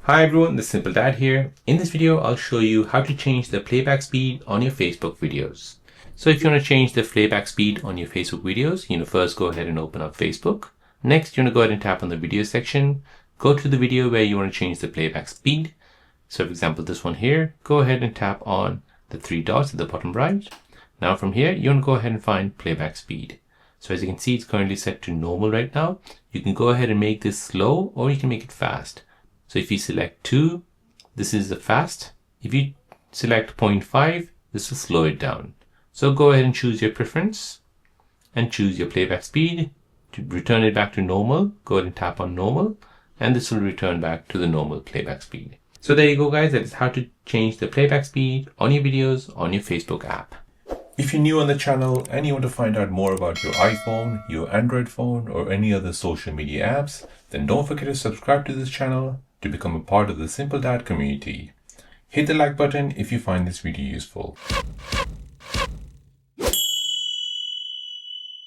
Hi everyone, this is Simple Dad here. In this video, I'll show you how to change the playback speed on your Facebook videos. So if you want to change the playback speed on your Facebook videos, first go ahead and open up Facebook. Next, you want to go ahead and tap on the video section. Go to the video where you want to change the playback speed. So for example, this one here, go ahead and tap on the three dots at the bottom right. Now from here, you want to go ahead and find playback speed. So as you can see, it's currently set to normal right now. You can go ahead and make this slow or you can make it fast. So if you select 2, this is the fast. If you select 0.5, this will slow it down. So go ahead and choose your preference and choose your playback speed. To return it back to normal, go ahead and tap on normal, and this will return back to the normal playback speed. So there you go guys, that is how to change the playback speed on your videos on your Facebook app. If you're new on the channel and you want to find out more about your iPhone, your Android phone, or any other social media apps, then don't forget to subscribe to this channel to become a part of the Simple Dad community. Hit the like button if you find this video useful.